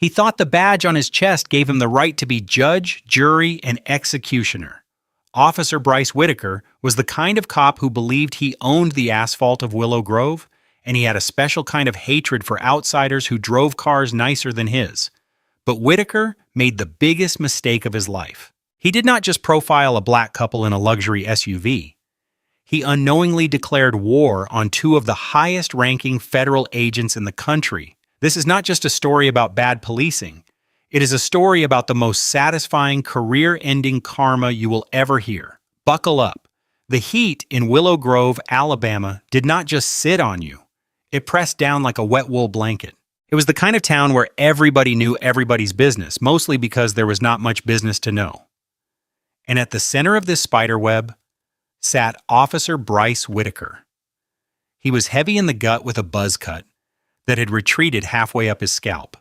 He thought the badge on his chest gave him the right to be judge, jury, and executioner. Officer Bryce Whitaker was the kind of cop who believed he owned the asphalt of Willow Grove, and he had a special kind of hatred for outsiders who drove cars nicer than his. But Whitaker made the biggest mistake of his life. He did not just profile a black couple in a luxury SUV. He unknowingly declared war on two of the highest-ranking federal agents in the country. This is not just a story about bad policing. It is a story about the most satisfying, career-ending karma you will ever hear. Buckle up. The heat in Willow Grove, Alabama, did not just sit on you. It pressed down like a wet wool blanket. It was the kind of town where everybody knew everybody's business, mostly because there was not much business to know. And at the center of this spiderweb sat Officer Bryce Whitaker. He was heavy in the gut with a buzz cut that had retreated halfway up his scalp.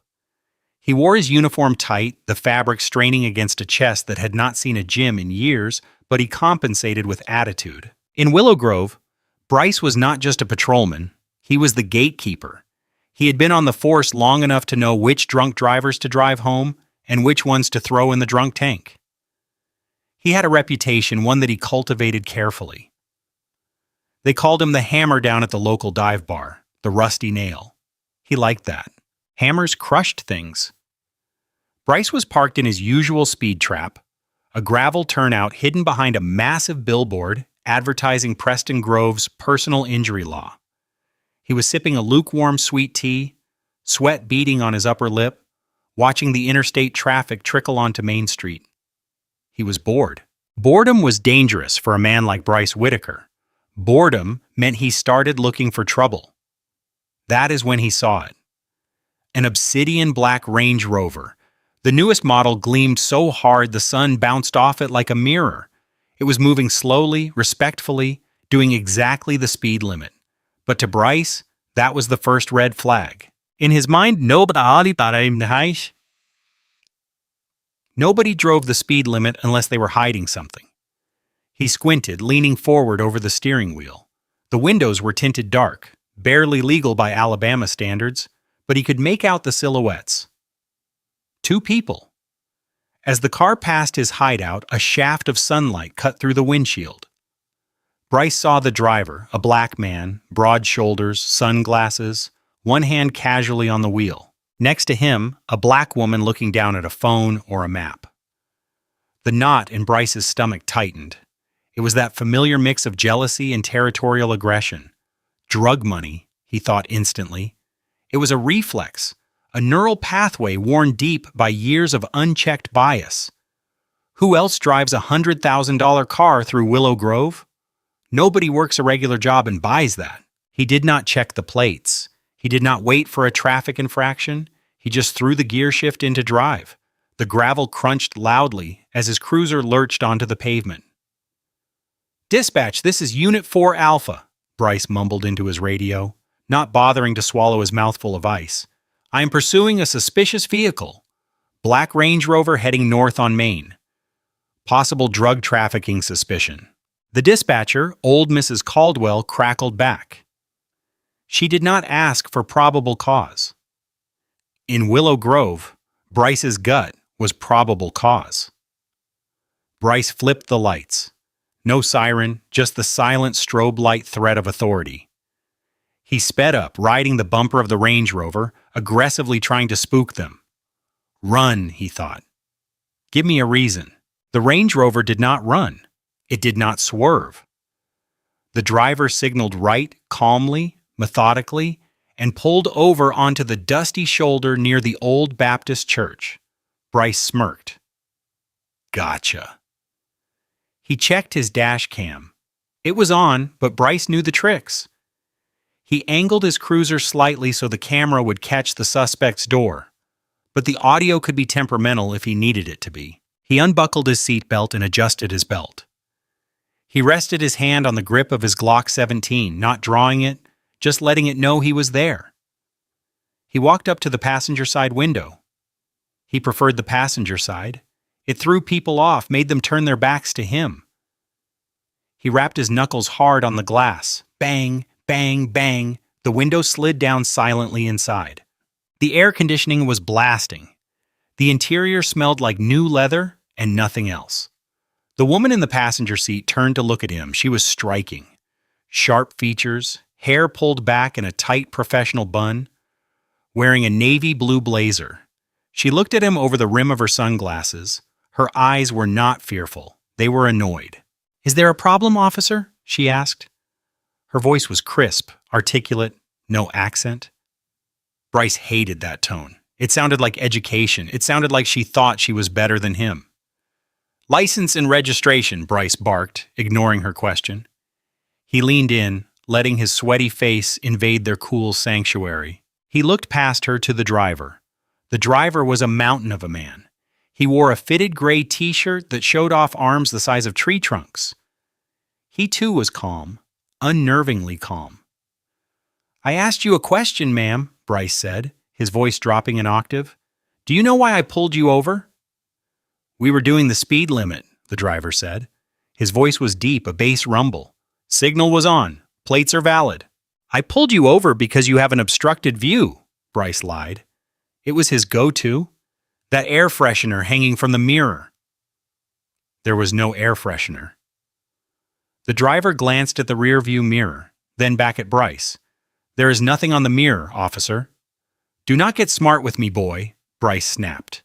He wore his uniform tight, the fabric straining against a chest that had not seen a gym in years, but he compensated with attitude. In Willow Grove, Bryce was not just a patrolman, he was the gatekeeper. He had been on the force long enough to know which drunk drivers to drive home and which ones to throw in the drunk tank. He had a reputation, one that he cultivated carefully. They called him the hammer down at the local dive bar, the rusty nail. He liked that. Hammers crushed things. Bryce was parked in his usual speed trap, a gravel turnout hidden behind a massive billboard advertising Preston Grove's personal injury law. He was sipping a lukewarm sweet tea, sweat beading on his upper lip, watching the interstate traffic trickle onto Main Street. He was bored. Boredom was dangerous for a man like Bryce Whitaker. Boredom meant he started looking for trouble. That is when he saw it. An obsidian black Range Rover. The newest model gleamed so hard the sun bounced off it like a mirror. It was moving slowly, respectfully, doing exactly the speed limit. But to Bryce, that was the first red flag. In his mind, nobody drove the speed limit unless they were hiding something. He squinted, leaning forward over the steering wheel. The windows were tinted dark, barely legal by Alabama standards, but he could make out the silhouettes. Two people. As the car passed his hideout, a shaft of sunlight cut through the windshield. Bryce saw the driver, a black man, broad shoulders, sunglasses, one hand casually on the wheel. Next to him, a black woman looking down at a phone or a map. The knot in Bryce's stomach tightened. It was that familiar mix of jealousy and territorial aggression. Drug money, he thought instantly. It was a reflex, a neural pathway worn deep by years of unchecked bias. Who else drives a $100,000 car through Willow Grove? Nobody works a regular job and buys that. He did not check the plates. He did not wait for a traffic infraction. He just threw the gear shift into drive. The gravel crunched loudly as his cruiser lurched onto the pavement. "Dispatch, this is Unit 4 Alpha," Bryce mumbled into his radio, not bothering to swallow his mouthful of ice. "I am pursuing a suspicious vehicle. Black Range Rover heading north on Main. Possible drug trafficking suspicion." The dispatcher, old Mrs. Caldwell, crackled back. She did not ask for probable cause. In Willow Grove, Bryce's gut was probable cause. Bryce flipped the lights. No siren, just the silent strobe light threat of authority. He sped up, riding the bumper of the Range Rover, aggressively trying to spook them. "Run," he thought. "Give me a reason." The Range Rover did not run. It did not swerve. The driver signaled right, calmly, methodically, and pulled over onto the dusty shoulder near the old Baptist church. Bryce smirked. Gotcha. He checked his dash cam. It was on, but Bryce knew the tricks. He angled his cruiser slightly so the camera would catch the suspect's door, but the audio could be temperamental if he needed it to be. He unbuckled his seatbelt and adjusted his belt. He rested his hand on the grip of his Glock 17, not drawing it, just letting it know he was there. He walked up to the passenger side window. He preferred the passenger side. It threw people off, made them turn their backs to him. He rapped his knuckles hard on the glass. Bang, bang, bang. The window slid down silently inside. The air conditioning was blasting. The interior smelled like new leather and nothing else. The woman in the passenger seat turned to look at him. She was striking. Sharp features, hair pulled back in a tight professional bun, wearing a navy blue blazer. She looked at him over the rim of her sunglasses. Her eyes were not fearful. They were annoyed. "Is there a problem, officer?" she asked. Her voice was crisp, articulate, no accent. Bryce hated that tone. It sounded like education. It sounded like she thought she was better than him. "License and registration," Bryce barked, ignoring her question. He leaned in, letting his sweaty face invade their cool sanctuary. He looked past her to the driver. The driver was a mountain of a man. He wore a fitted gray t-shirt that showed off arms the size of tree trunks. He too was calm, unnervingly calm. "I asked you a question, ma'am," Bryce said, his voice dropping an octave. "Do you know why I pulled you over?" "We were doing the speed limit," the driver said. His voice was deep, a bass rumble. "Signal was on. Plates are valid." "I pulled you over because you have an obstructed view," Bryce lied. It was his go-to. That air freshener hanging from the mirror. There was no air freshener. The driver glanced at the rearview mirror, then back at Bryce. "There is nothing on the mirror, officer." "Do not get smart with me, boy," Bryce snapped.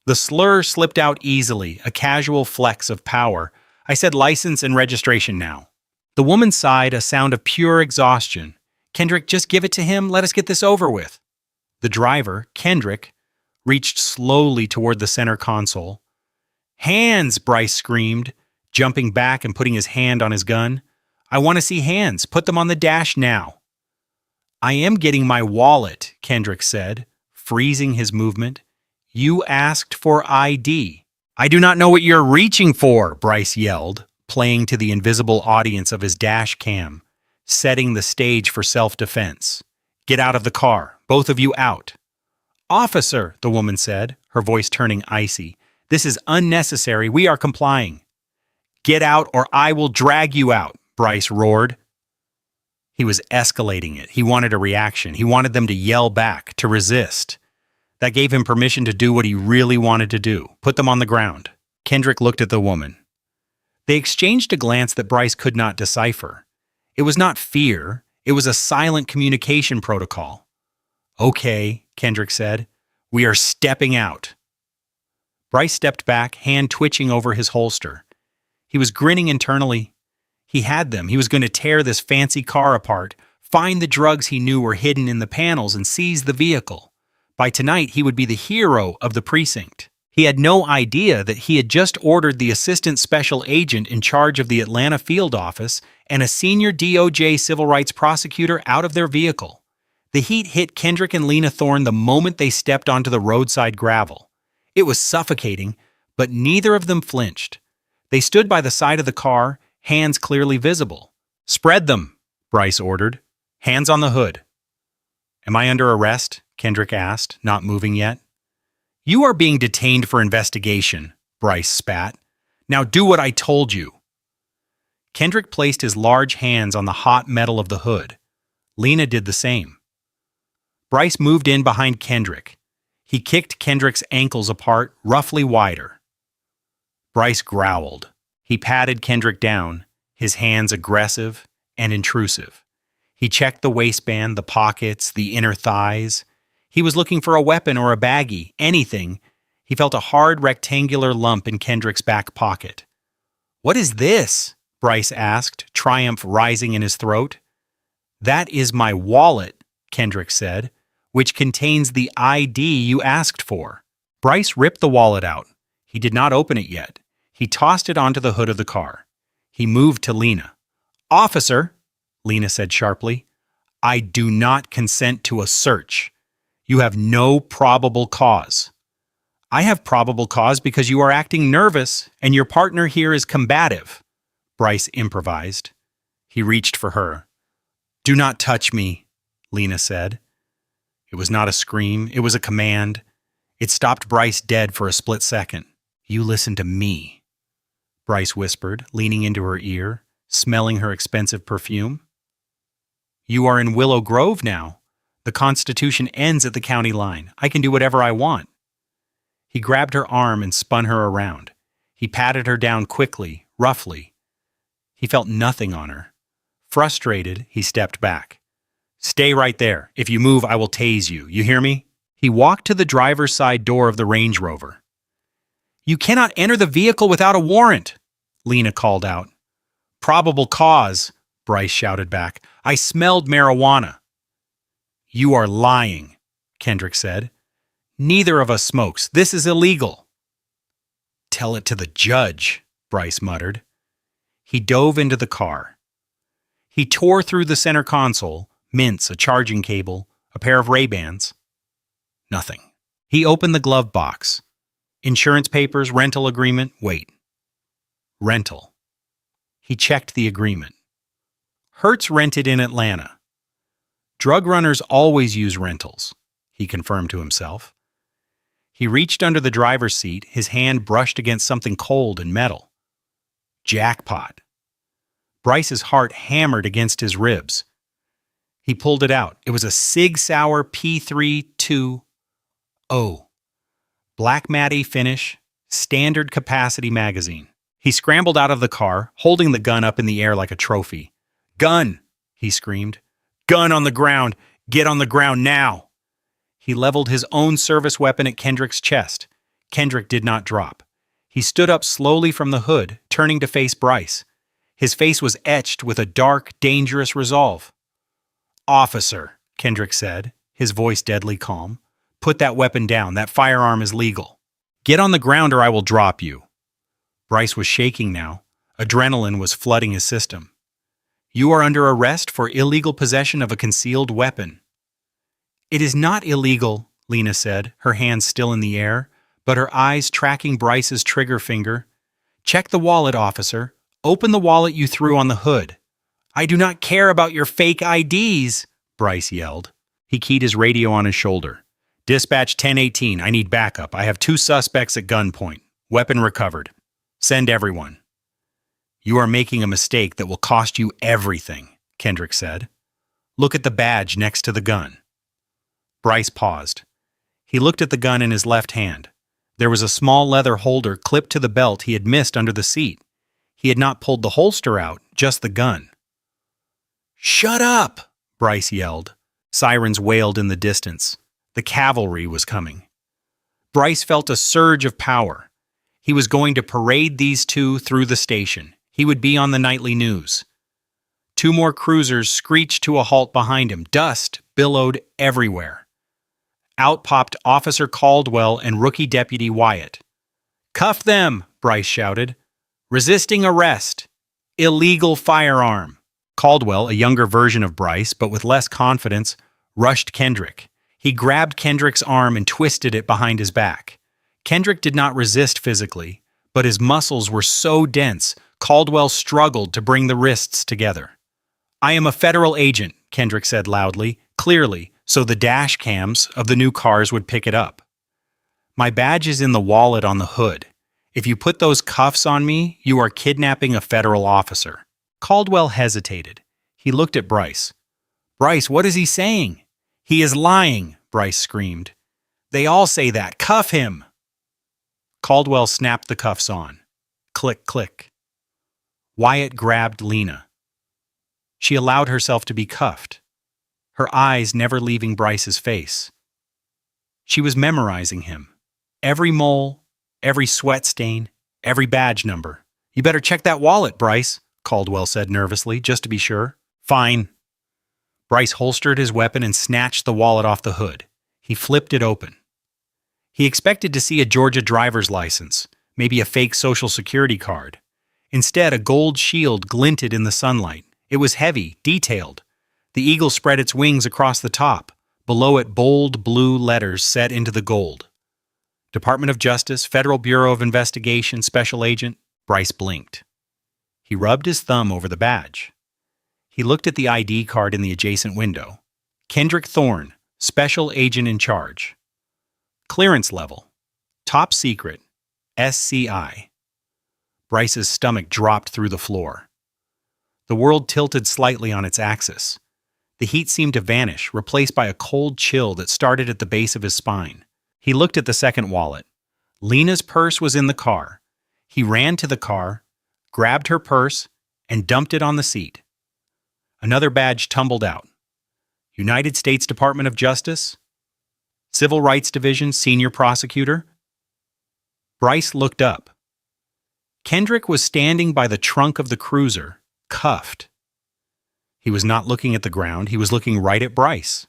The slur slipped out easily, a casual flex of power. "I said license and registration now." The woman sighed, a sound of pure exhaustion. "Kendrick, just give it to him. Let us get this over with." The driver, Kendrick, reached slowly toward the center console. "Hands!" Bryce screamed, jumping back and putting his hand on his gun. "I want to see hands. Put them on the dash now." "I am getting my wallet," Kendrick said, freezing his movement. "You asked for ID." "I do not know what you're reaching for," Bryce yelled, playing to the invisible audience of his dash cam, setting the stage for self-defense. "Get out of the car. Both of you out." "Officer," the woman said, her voice turning icy, "this is unnecessary. We are complying." "Get out or I will drag you out," Bryce roared. He was escalating it. He wanted a reaction. He wanted them to yell back, to resist. That gave him permission to do what he really wanted to do, put them on the ground. Kendrick looked at the woman. They exchanged a glance that Bryce could not decipher. It was not fear. It was a silent communication protocol. "Okay," Kendrick said. "We are stepping out." Bryce stepped back, hand twitching over his holster. He was grinning internally. He had them. He was going to tear this fancy car apart, find the drugs he knew were hidden in the panels, and seize the vehicle. By tonight, he would be the hero of the precinct. He had no idea that he had just ordered the assistant special agent in charge of the Atlanta field office and a senior DOJ civil rights prosecutor out of their vehicle. The heat hit Kendrick and Lena Thorne the moment they stepped onto the roadside gravel. It was suffocating, but neither of them flinched. They stood by the side of the car, hands clearly visible. "Spread them," Bryce ordered. "Hands on the hood." "Am I under arrest?" Kendrick asked, not moving yet. "You are being detained for investigation," Bryce spat. "Now do what I told you." Kendrick placed his large hands on the hot metal of the hood. Lena did the same. Bryce moved in behind Kendrick. He kicked Kendrick's ankles apart, roughly wider. Bryce growled. He patted Kendrick down, his hands aggressive and intrusive. He checked the waistband, the pockets, the inner thighs. He was looking for a weapon or a baggie, anything. He felt a hard rectangular lump in Kendrick's back pocket. "What is this?" Bryce asked, triumph rising in his throat. "That is my wallet," Kendrick said, "which contains the ID you asked for." Bryce ripped the wallet out. He did not open it yet. He tossed it onto the hood of the car. He moved to Lena. "Officer," Lena said sharply, "I do not consent to a search. You have no probable cause." "I have probable cause because you are acting nervous and your partner here is combative," Bryce improvised. He reached for her. "Do not touch me," Lena said. It was not a scream, it was a command. It stopped Bryce dead for a split second. "You listen to me," Bryce whispered, leaning into her ear, smelling her expensive perfume. "You are in Willow Grove now. The Constitution ends at the county line. I can do whatever I want. He grabbed her arm and spun her around. He patted her down quickly, roughly. He felt nothing on her. Frustrated, he stepped back. Stay right there. If you move, I will tase you. You hear me? He walked to the driver's side door of the Range Rover. You cannot enter the vehicle without a warrant, Lena called out. Probable cause, Bryce shouted back. I smelled marijuana. You are lying, Kendrick said. Neither of us smokes. This is illegal. Tell it to the judge, Bryce muttered. He dove into the car. He tore through the center console, mints, a charging cable, a pair of Ray-Bans. Nothing. He opened the glove box. Insurance papers, rental agreement, wait. Rental. He checked the agreement. Hertz rented in Atlanta. Drug runners always use rentals, he confirmed to himself. He reached under the driver's seat, his hand brushed against something cold and metal. Jackpot. Bryce's heart hammered against his ribs. He pulled it out. It was a Sig Sauer P320. Black matte finish, standard capacity magazine. He scrambled out of the car, holding the gun up in the air like a trophy. Gun, he screamed. Gun on the ground. Get on the ground now. He leveled his own service weapon at Kendrick's chest. Kendrick did not drop. He stood up slowly from the hood, turning to face Bryce. His face was etched with a dark, dangerous resolve. Officer, Kendrick said, his voice deadly calm. Put that weapon down. That firearm is legal. Get on the ground or I will drop you. Bryce was shaking now. Adrenaline was flooding his system. You are under arrest for illegal possession of a concealed weapon. It is not illegal, Lena said, her hands still in the air, but her eyes tracking Bryce's trigger finger. Check the wallet, officer. Open the wallet you threw on the hood. I do not care about your fake IDs, Bryce yelled. He keyed his radio on his shoulder. Dispatch 1018, I need backup. I have 2 suspects at gunpoint. Weapon recovered. Send everyone. You are making a mistake that will cost you everything, Kendrick said. Look at the badge next to the gun. Bryce paused. He looked at the gun in his left hand. There was a small leather holder clipped to the belt he had missed under the seat. He had not pulled the holster out, just the gun. Shut up, Bryce yelled. Sirens wailed in the distance. The cavalry was coming. Bryce felt a surge of power. He was going to parade these two through the station. He would be on the nightly news. 2 more cruisers screeched to a halt behind him. Dust billowed everywhere. Out popped Officer Caldwell and Rookie Deputy Wyatt. Cuff them, Bryce shouted. Resisting arrest. Illegal firearm. Caldwell, a younger version of Bryce, but with less confidence, rushed Kendrick. He grabbed Kendrick's arm and twisted it behind his back. Kendrick did not resist physically, but his muscles were so dense, Caldwell struggled to bring the wrists together. I am a federal agent, Kendrick said loudly, clearly, so the dash cams of the new cars would pick it up. My badge is in the wallet on the hood. If you put those cuffs on me, you are kidnapping a federal officer. Caldwell hesitated. He looked at Bryce. Bryce, what is he saying? He is lying, Bryce screamed. They all say that. Cuff him. Caldwell snapped the cuffs on. Click, click. Wyatt grabbed Lena. She allowed herself to be cuffed, her eyes never leaving Bryce's face. She was memorizing him. Every mole, every sweat stain, every badge number. You better check that wallet, Bryce, Caldwell said nervously, just to be sure. Fine. Bryce holstered his weapon and snatched the wallet off the hood. He flipped it open. He expected to see a Georgia driver's license, maybe a fake Social Security card. Instead, a gold shield glinted in the sunlight. It was heavy, detailed. The eagle spread its wings across the top. Below it, bold blue letters set into the gold. Department of Justice, Federal Bureau of Investigation, Special Agent. Bryce blinked. He rubbed his thumb over the badge. He looked at the ID card in the adjacent window. Kendrick Thorne, Special Agent in Charge. Clearance level. Top secret. SCI. Bryce's stomach dropped through the floor. The world tilted slightly on its axis. The heat seemed to vanish, replaced by a cold chill that started at the base of his spine. He looked at the second wallet. Lena's purse was in the car. He ran to the car, grabbed her purse, and dumped it on the seat. Another badge tumbled out. United States Department of Justice? Civil Rights Division Senior Prosecutor? Bryce looked up. Kendrick was standing by the trunk of the cruiser, cuffed. He was not looking at the ground, he was looking right at Bryce.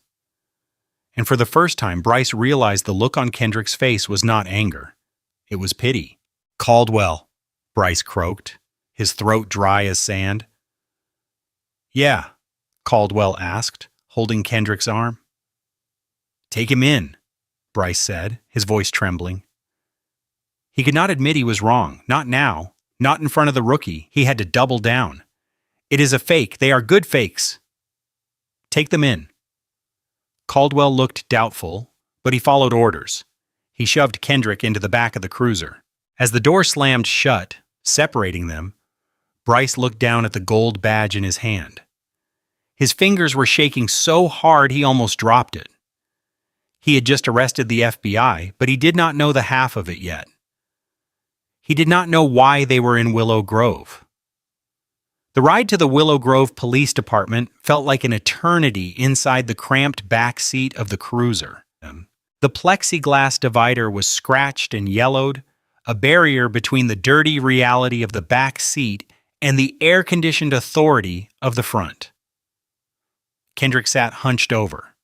And for the first time, Bryce realized the look on Kendrick's face was not anger. It was pity. "Caldwell," Bryce croaked, his throat dry as sand. "Yeah," Caldwell asked, holding Kendrick's arm. "Take him in," Bryce said, his voice trembling. He could not admit he was wrong, not now, not in front of the rookie. He had to double down. "It is a fake. They are good fakes." "Take them in." Caldwell looked doubtful, but he followed orders. He shoved Kendrick into the back of the cruiser. As the door slammed shut, separating them, Bryce looked down at the gold badge in his hand. His fingers were shaking so hard he almost dropped it. He had just arrested the FBI, but he did not know the half of it yet. He did not know why they were in Willow Grove. The ride to the Willow Grove Police Department felt like an eternity inside the cramped back seat of the cruiser. The plexiglass divider was scratched and yellowed, a barrier between the dirty reality of the back seat and the air-conditioned authority of the front. Kendrick sat hunched over.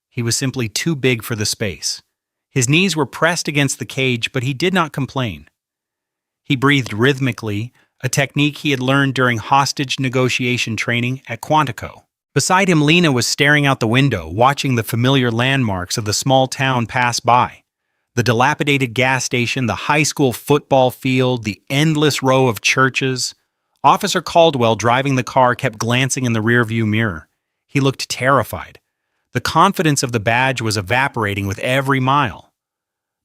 He was simply too big for the space. His knees were pressed against the cage, but he did not complain. He breathed rhythmically, a technique he had learned during hostage negotiation training at Quantico. Beside him, Lena was staring out the window, watching the familiar landmarks of the small town pass by. The dilapidated gas station, the high school football field, the endless row of churches. Officer Caldwell, driving the car, kept glancing in the rearview mirror. He looked terrified. The confidence of the badge was evaporating with every mile.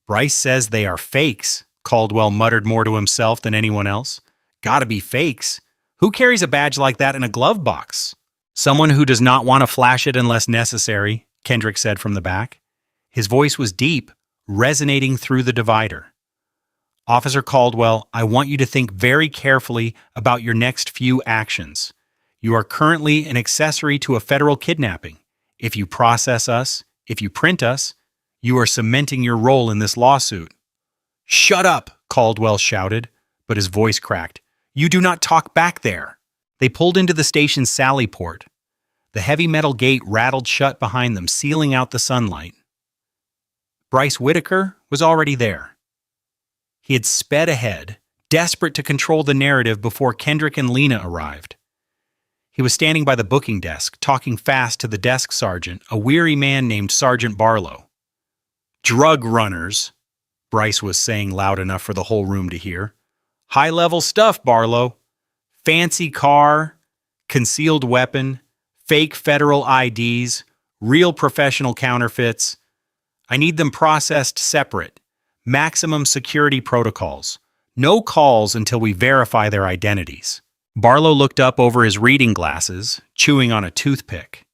"Bryce says they are fakes," Caldwell muttered more to himself than anyone else. "Gotta be fakes. Who carries a badge like that in a glove box?" "Someone who does not want to flash it unless necessary," Kendrick said from the back. His voice was deep, resonating through the divider. "Officer Caldwell, I want you to think very carefully about your next few actions. You are currently an accessory to a federal kidnapping. If you process us, if you print us, you are cementing your role in this lawsuit." "Shut up," Caldwell shouted, but his voice cracked. "You do not talk back there." They pulled into the station's sally port. The heavy metal gate rattled shut behind them, sealing out the sunlight. Bryce Whitaker was already there. He had sped ahead, desperate to control the narrative before Kendrick and Lena arrived. He was standing by the booking desk, talking fast to the desk sergeant, a weary man named Sergeant Barlow. "Drug runners," Bryce was saying loud enough for the whole room to hear. "High-level stuff, Barlow. Fancy car, concealed weapon, fake federal IDs, real professional counterfeits. I need them processed separate. Maximum security protocols. No calls until we verify their identities." Barlow looked up over his reading glasses, chewing on a toothpick.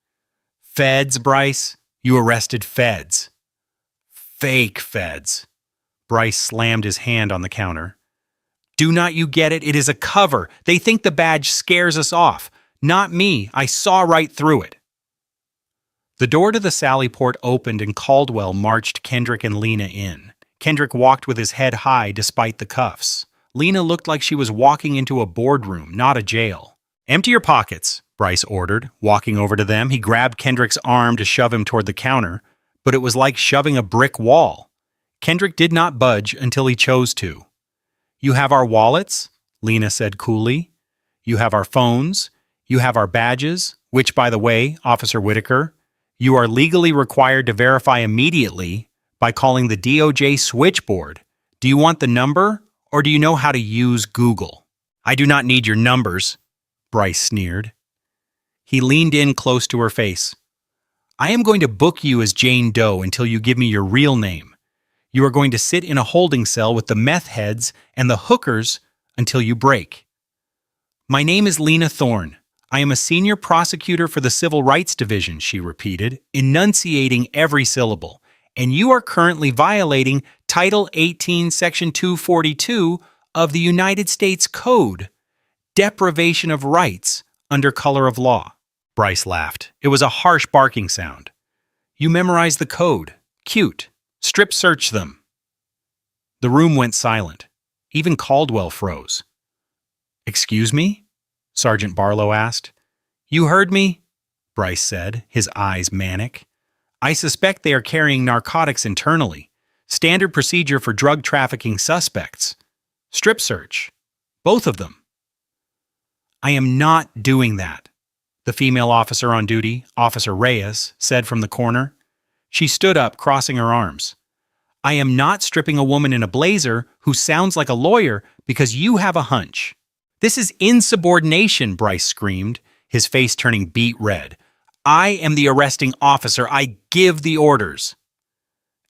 "Feds, Bryce? You arrested feds." "Fake feds." Bryce slammed his hand on the counter. "Do not you get it? It is a cover. They think the badge scares us off. Not me. I saw right through it." The door to the sally port opened and Caldwell marched Kendrick and Lena in. Kendrick walked with his head high despite the cuffs. Lena looked like she was walking into a boardroom, not a jail. "Empty your pockets," Bryce ordered. Walking over to them, he grabbed Kendrick's arm to shove him toward the counter, but it was like shoving a brick wall. Kendrick did not budge until he chose to. "You have our wallets," Lena said coolly. "You have our phones. You have our badges, which, by the way, Officer Whitaker, you are legally required to verify immediately by calling the DOJ switchboard. Do you want the number, or do you know how to use Google?" "I do not need your numbers," Bryce sneered. He leaned in close to her face. "I am going to book you as Jane Doe until you give me your real name. You are going to sit in a holding cell with the meth heads and the hookers until you break." "My name is Lena Thorne. I am a senior prosecutor for the Civil Rights Division, she repeated, enunciating every syllable, and you are currently violating Title 18, Section 242 of the United States Code, deprivation of rights under color of law. Bryce laughed. It was a harsh barking sound. You memorized the code. Cute. Strip search them. The room went silent. Even Caldwell froze. Excuse me? Sergeant Barlow asked. You heard me? Bryce said, his eyes manic. I suspect they are carrying narcotics internally. Standard procedure for drug trafficking suspects. Strip search. Both of them. I am not doing that, the female officer on duty, Officer Reyes, said from the corner. She stood up, crossing her arms. I am not stripping a woman in a blazer who sounds like a lawyer because you have a hunch. This is insubordination, Bryce screamed, his face turning beet red. I am the arresting officer. I give the orders.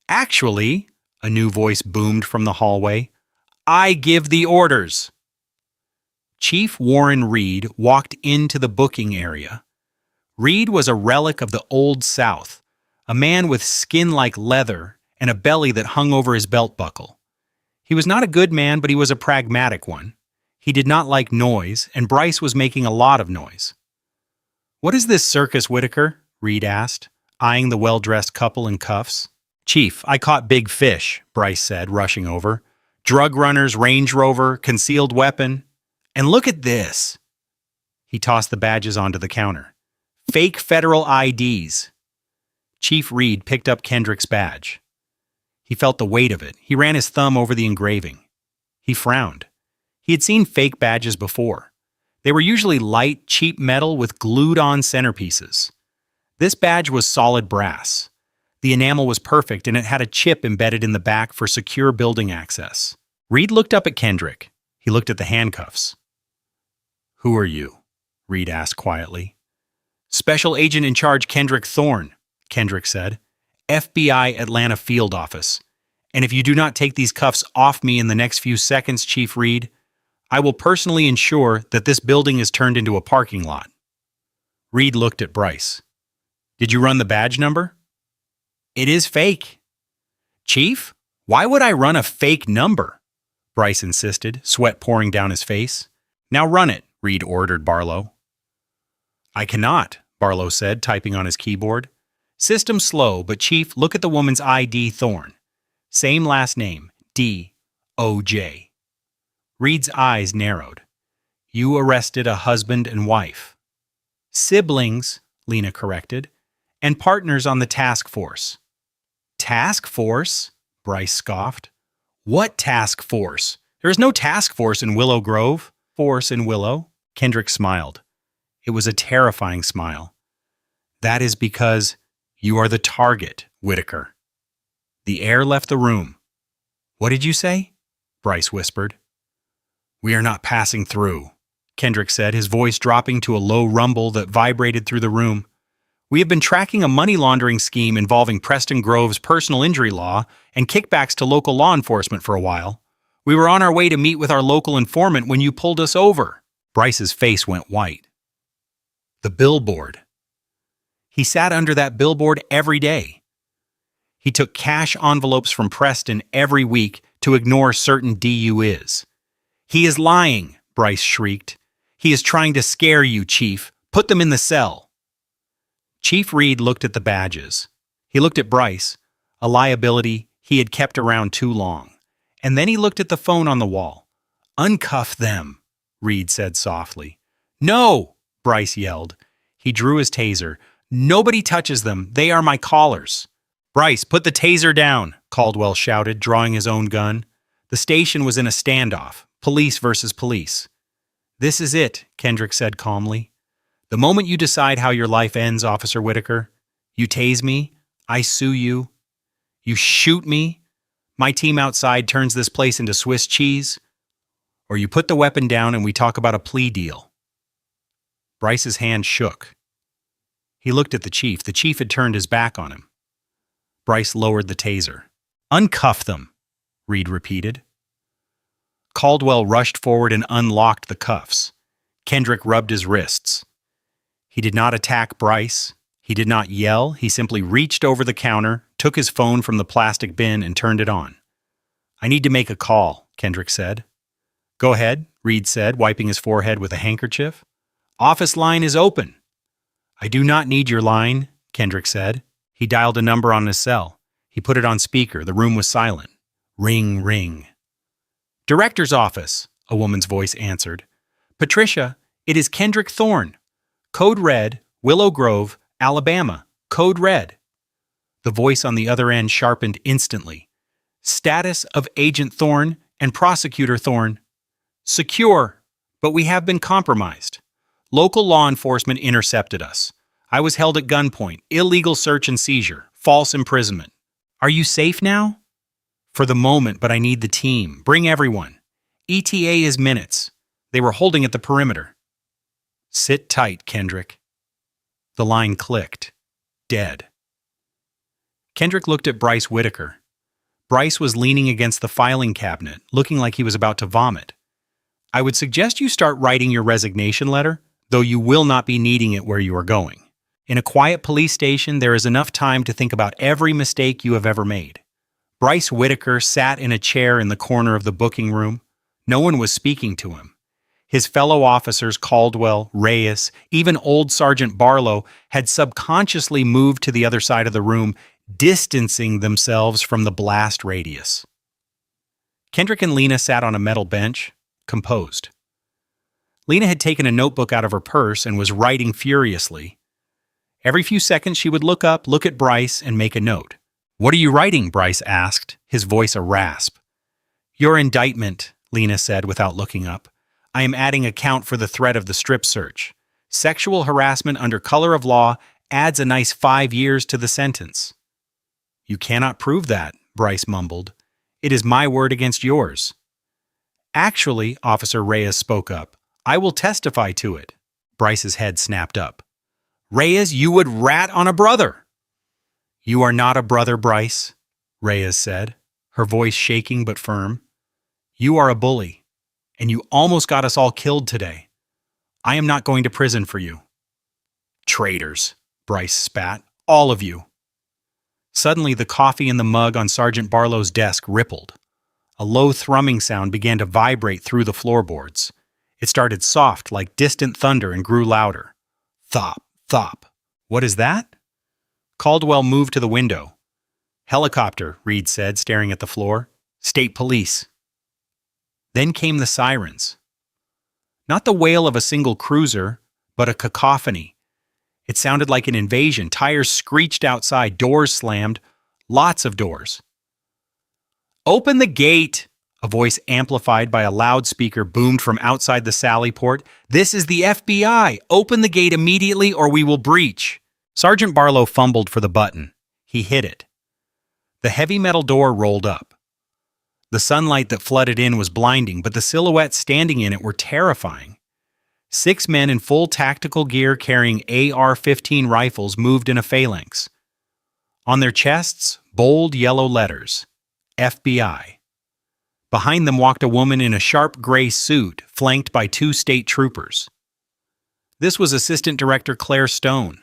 Actually, a new voice boomed from the hallway, I give the orders. Chief Warren Reed walked into the booking area. Reed was a relic of the Old South, a man with skin like leather and a belly that hung over his belt buckle. He was not a good man, but he was a pragmatic one. He did not like noise, and Bryce was making a lot of noise. What is this circus, Whitaker? Reed asked, eyeing the well-dressed couple in cuffs. Chief, I caught big fish, Bryce said, rushing over. Drug runners, Range Rover, concealed weapon. And look at this. He tossed the badges onto the counter. Fake federal IDs. Chief Reed picked up Kendrick's badge. He felt the weight of it. He ran his thumb over the engraving. He frowned. He had seen fake badges before. They were usually light, cheap metal with glued-on centerpieces. This badge was solid brass. The enamel was perfect, and it had a chip embedded in the back for secure building access. Reed looked up at Kendrick. He looked at the handcuffs. Who are you? Reed asked quietly. Special Agent in Charge Kendrick Thorne, Kendrick said. FBI Atlanta Field Office. And if you do not take these cuffs off me in the next few seconds, Chief Reed, I will personally ensure that this building is turned into a parking lot. Reed looked at Bryce. Did you run the badge number? It is fake. Chief, why would I run a fake number? Bryce insisted, sweat pouring down his face. Now run it, Reed ordered Barlow. I cannot, Barlow said, typing on his keyboard. System slow, but Chief, look at the woman's ID, Thorne. Same last name, D-O-J. Reed's eyes narrowed. You arrested a husband and wife. Siblings, Lena corrected, and partners on the task force. Task force? Bryce scoffed. What task force? There is no task force in Willow Grove. Force in Willow? Kendrick smiled. It was a terrifying smile. That is because you are the target, Whitaker. The air left the room. What did you say? Bryce whispered. We are not passing through, Kendrick said, his voice dropping to a low rumble that vibrated through the room. We have been tracking a money laundering scheme involving Preston Grove's personal injury law and kickbacks to local law enforcement for a while. We were on our way to meet with our local informant when you pulled us over. Bryce's face went white. The billboard. He sat under that billboard every day. He took cash envelopes from Preston every week to ignore certain DUIs. He is lying, Bryce shrieked. He is trying to scare you, Chief. Put them in the cell. Chief Reed looked at the badges. He looked at Bryce, a liability he had kept around too long. And then he looked at the phone on the wall. Uncuff them, Reed said softly. No, Bryce yelled. He drew his taser. Nobody touches them. They are my callers. Bryce, put the taser down, Caldwell shouted, drawing his own gun. The station was in a standoff, police versus police. This is it, Kendrick said calmly. The moment you decide how your life ends, Officer Whitaker, you tase me, I sue you, you shoot me, my team outside turns this place into Swiss cheese, or you put the weapon down and we talk about a plea deal. Bryce's hand shook. He looked at the chief. The chief had turned his back on him. Bryce lowered the taser. Uncuff them, Reed repeated. Caldwell rushed forward and unlocked the cuffs. Kendrick rubbed his wrists. He did not attack Bryce. He did not yell. He simply reached over the counter, took his phone from the plastic bin, and turned it on. "I need to make a call," Kendrick said. "Go ahead," Reed said, wiping his forehead with a handkerchief. "Office line is open." "I do not need your line," Kendrick said. He dialed a number on his cell. He put it on speaker. The room was silent. Ring, ring. "Director's office," a woman's voice answered. "Patricia, it is Kendrick Thorne. Code Red, Willow Grove, Alabama. Code Red." The voice on the other end sharpened instantly. "Status of Agent Thorne and Prosecutor Thorne. Secure, but we have been compromised. Local law enforcement intercepted us. I was held at gunpoint, illegal search and seizure, false imprisonment. Are you safe now?" "For the moment, but I need the team. Bring everyone. ETA is minutes. They were holding at the perimeter." "Sit tight, Kendrick." The line clicked. Dead. Kendrick looked at Bryce Whitaker. Bryce was leaning against the filing cabinet, looking like he was about to vomit. "I would suggest you start writing your resignation letter, though you will not be needing it where you are going. In a quiet police station, there is enough time to think about every mistake you have ever made." Bryce Whitaker sat in a chair in the corner of the booking room. No one was speaking to him. His fellow officers, Caldwell, Reyes, even old Sergeant Barlow, had subconsciously moved to the other side of the room, distancing themselves from the blast radius. Kendrick and Lena sat on a metal bench, composed. Lena had taken a notebook out of her purse and was writing furiously. Every few seconds she would look up, look at Bryce, and make a note. "What are you writing?" Bryce asked, his voice a rasp. "Your indictment," Lena said without looking up. "I am adding a count for the threat of the strip search. Sexual harassment under color of law adds a nice 5 years to the sentence." "You cannot prove that," Bryce mumbled. "It is my word against yours." "Actually," Officer Reyes spoke up, "I will testify to it." Bryce's head snapped up. "Reyes, you would rat on a brother." "You are not a brother, Bryce," Reyes said, her voice shaking but firm. "You are a bully, and you almost got us all killed today. I am not going to prison for you." "Traitors," Bryce spat. "All of you." Suddenly, the coffee in the mug on Sergeant Barlow's desk rippled. A low thrumming sound began to vibrate through the floorboards. It started soft like distant thunder and grew louder. Thop, thop. "What is that?" Caldwell moved to the window. "Helicopter," Reed said, staring at the floor. "State police." Then came the sirens. Not the wail of a single cruiser, but a cacophony. It sounded like an invasion. Tires screeched outside, doors slammed, lots of doors. "Open the gate!" A voice amplified by a loudspeaker boomed from outside the sally port. "This is the FBI! Open the gate immediately or we will breach!" Sergeant Barlow fumbled for the button. He hit it. The heavy metal door rolled up. The sunlight that flooded in was blinding, but the silhouettes standing in it were terrifying. 6 men in full tactical gear carrying AR-15 rifles moved in a phalanx. On their chests, bold yellow letters, FBI. Behind them walked a woman in a sharp gray suit, flanked by 2 state troopers. This was Assistant Director Claire Stone.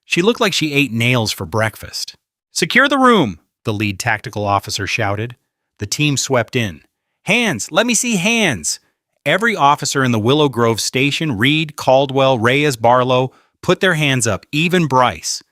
She looked like she ate nails for breakfast. "Secure the room," the lead tactical officer shouted. The team swept in. "Hands! Let me see hands!" Every officer in the Willow Grove station, Reed, Caldwell, Reyes, Barlow, put their hands up, even Bryce.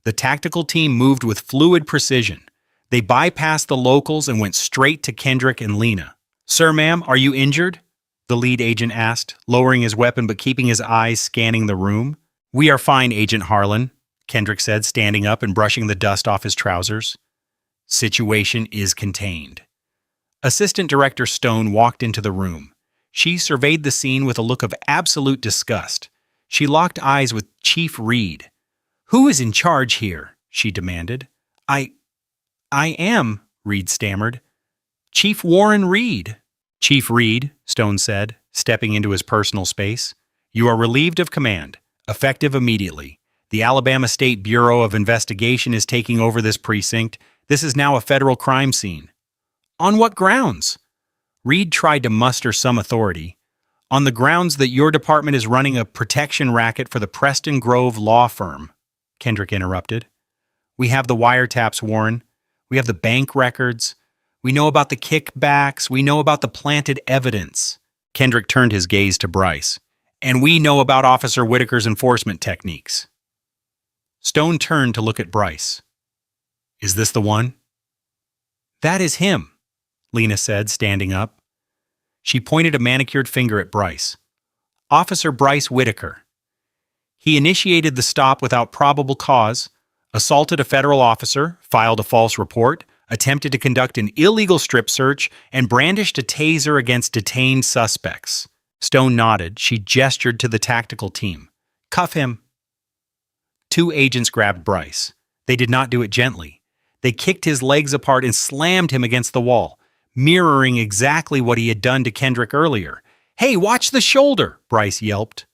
The tactical team moved with fluid precision. They bypassed the locals and went straight to Kendrick and Lena. "Sir, ma'am, are you injured?" the lead agent asked, lowering his weapon but keeping his eyes scanning the room. "We are fine, Agent Harlan," Kendrick said, standing up and brushing the dust off his trousers. "Situation is contained." Assistant Director Stone walked into the room. She surveyed the scene with a look of absolute disgust. She locked eyes with Chief Reed. "Who is in charge here?" she demanded. I am," Reed stammered. "Chief Warren Reed." "Chief Reed," Stone said, stepping into his personal space. "You are relieved of command, effective immediately. The Alabama State Bureau of Investigation is taking over this precinct. This is now a federal crime scene." "On what grounds?" Reed tried to muster some authority. On the grounds that your department is running a protection racket for the Preston Grove law firm, Kendrick interrupted. We have the wiretaps, Warren. We have the bank records. We know about the kickbacks. We know about the planted evidence. Kendrick turned his gaze to Bryce. And we know about Officer Whitaker's enforcement techniques. Stone turned to look at Bryce. Is this the one? That is him, Lena said, standing up. She pointed a manicured finger at Bryce. Officer Bryce Whitaker. He initiated the stop without probable cause, assaulted a federal officer, filed a false report, attempted to conduct an illegal strip search, and brandished a taser against detained suspects. Stone nodded. She gestured to the tactical team. Cuff him. 2 agents grabbed Bryce. They did not do it gently. They kicked his legs apart and slammed him against the wall, mirroring exactly what he had done to Kendrick earlier. Hey, watch the shoulder, Bryce yelped.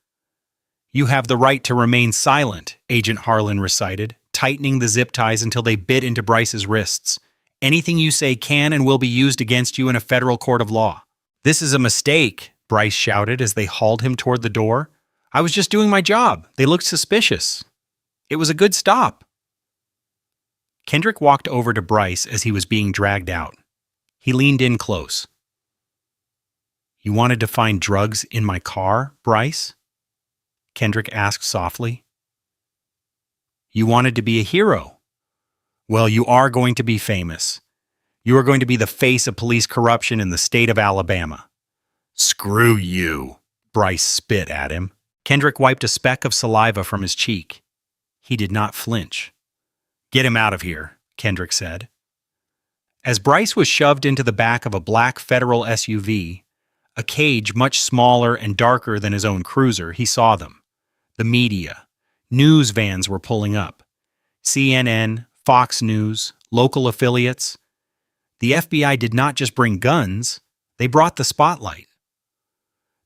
You have the right to remain silent, Agent Harlan recited, tightening the zip ties until they bit into Bryce's wrists. Anything you say can and will be used against you in a federal court of law. This is a mistake, Bryce shouted as they hauled him toward the door. I was just doing my job. They looked suspicious. It was a good stop. Kendrick walked over to Bryce as he was being dragged out. He leaned in close. You wanted to find drugs in my car, Bryce? Kendrick asked softly. You wanted to be a hero. Well, you are going to be famous. You are going to be the face of police corruption in the state of Alabama. Screw you, Bryce spit at him. Kendrick wiped a speck of saliva from his cheek. He did not flinch. Get him out of here, Kendrick said. As Bryce was shoved into the back of a black federal SUV, a cage much smaller and darker than his own cruiser, he saw them. The media. News vans were pulling up. CNN, Fox News, local affiliates. The FBI did not just bring guns, they brought the spotlight.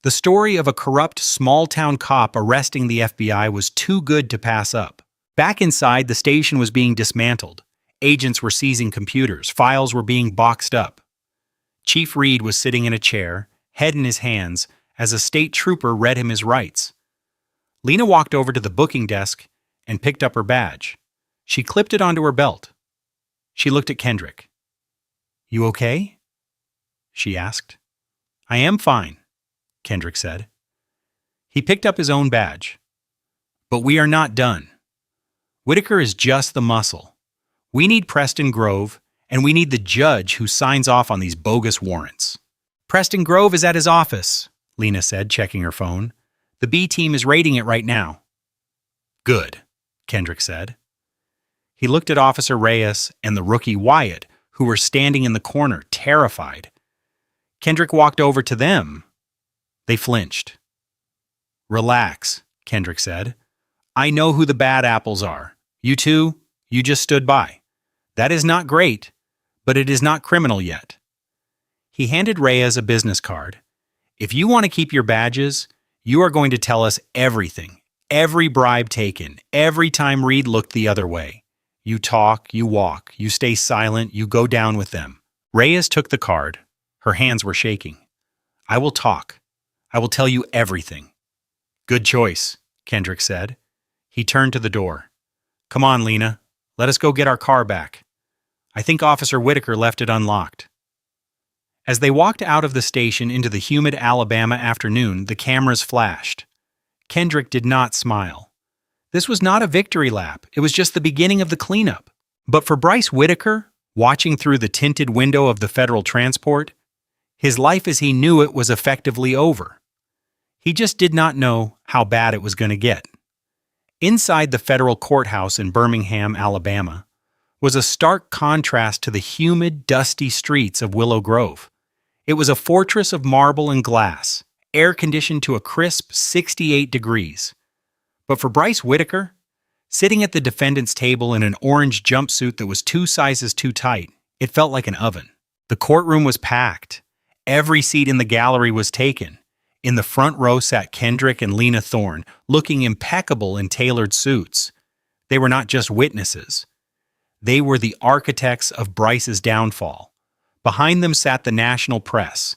The story of a corrupt small-town cop arresting the FBI was too good to pass up. Back inside, the station was being dismantled. Agents were seizing computers. Files were being boxed up. Chief Reed was sitting in a chair, head in his hands, as a state trooper read him his rights. Lena walked over to the booking desk and picked up her badge. She clipped it onto her belt. She looked at Kendrick. You okay? She asked. I am fine, Kendrick said. He picked up his own badge. But we are not done. Whitaker is just the muscle. We need Preston Grove, and we need the judge who signs off on these bogus warrants. Preston Grove is at his office, Lena said, checking her phone. The B team is raiding it right now. Good, Kendrick said. He looked at Officer Reyes and the rookie Wyatt, who were standing in the corner, terrified. Kendrick walked over to them. They flinched. Relax, Kendrick said. I know who the bad apples are. You two, you just stood by. That is not great, but it is not criminal yet. He handed Reyes a business card. If you want to keep your badges, you are going to tell us everything, every bribe taken, every time Reed looked the other way. You talk, you walk, you stay silent, you go down with them. Reyes took the card. Her hands were shaking. I will talk. I will tell you everything. Good choice, Kendrick said. He turned to the door. Come on, Lena. Let us go get our car back. I think Officer Whitaker left it unlocked. As they walked out of the station into the humid Alabama afternoon, the cameras flashed. Kendrick did not smile. This was not a victory lap. It was just the beginning of the cleanup. But for Bryce Whitaker, watching through the tinted window of the federal transport, his life as he knew it was effectively over. He just did not know how bad it was going to get. Inside the federal courthouse in Birmingham, Alabama, was a stark contrast to the humid, dusty streets of Willow Grove. It was a fortress of marble and glass, air-conditioned to a crisp 68 degrees. But for Bryce Whitaker, sitting at the defendant's table in an orange jumpsuit that was 2 sizes too tight, it felt like an oven. The courtroom was packed. Every seat in the gallery was taken. In the front row sat Kendrick and Lena Thorne, looking impeccable in tailored suits. They were not just witnesses. They were the architects of Bryce's downfall. Behind them sat the national press.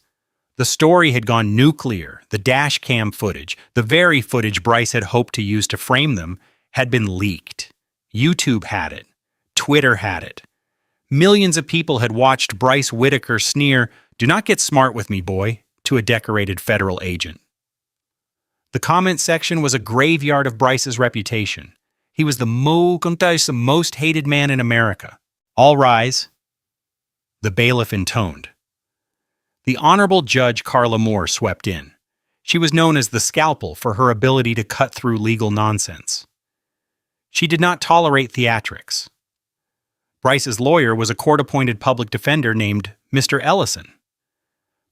The story had gone nuclear. The dash cam footage, the very footage Bryce had hoped to use to frame them, had been leaked. YouTube had it. Twitter had it. Millions of people had watched Bryce Whitaker sneer, "Do not get smart with me, boy," to a decorated federal agent. The comment section was a graveyard of Bryce's reputation. He was the most hated man in America. "All rise," the bailiff intoned. The Honorable Judge Carla Moore swept in. She was known as the Scalpel for her ability to cut through legal nonsense. She did not tolerate theatrics. Bryce's lawyer was a court-appointed public defender named Mr. Ellison.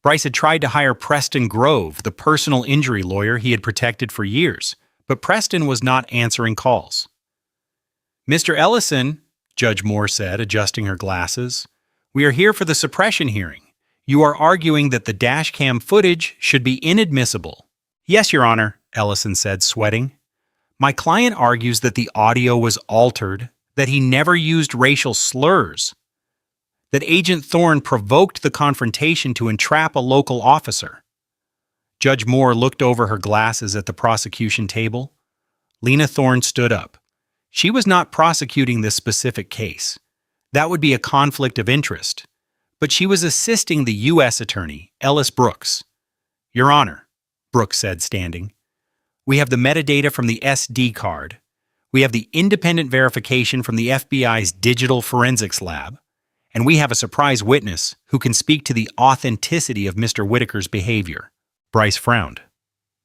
Bryce had tried to hire Preston Grove, the personal injury lawyer he had protected for years, but Preston was not answering calls. "Mr. Ellison," Judge Moore said, adjusting her glasses, "we are here for the suppression hearing. You are arguing that the dashcam footage should be inadmissible." "Yes, Your Honor," Ellison said, sweating. "My client argues that the audio was altered, that he never used racial slurs, that Agent Thorne provoked the confrontation to entrap a local officer." Judge Moore looked over her glasses at the prosecution table. Lena Thorne stood up. She was not prosecuting this specific case. That would be a conflict of interest. But she was assisting the U.S. Attorney, Ellis Brooks. "Your Honor," Brooks said, standing, "we have the metadata from the SD card. We have the independent verification from the FBI's digital forensics lab. And we have a surprise witness who can speak to the authenticity of Mr. Whitaker's behavior." Bryce frowned.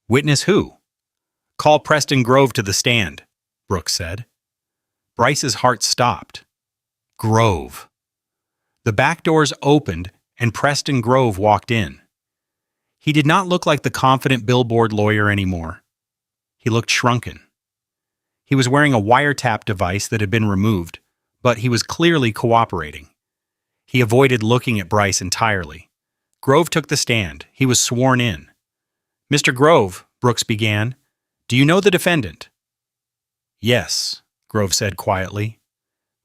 "Witness who?" "Call Preston Grove to the stand," Brooks said. Bryce's heart stopped. Grove. The back doors opened and Preston Grove walked in. He did not look like the confident billboard lawyer anymore. He looked shrunken. He was wearing a wiretap device that had been removed, but he was clearly cooperating. He avoided looking at Bryce entirely. Grove took the stand. He was sworn in. "Mr. Grove," Brooks began, "do you know the defendant?" "Yes," Grove said quietly.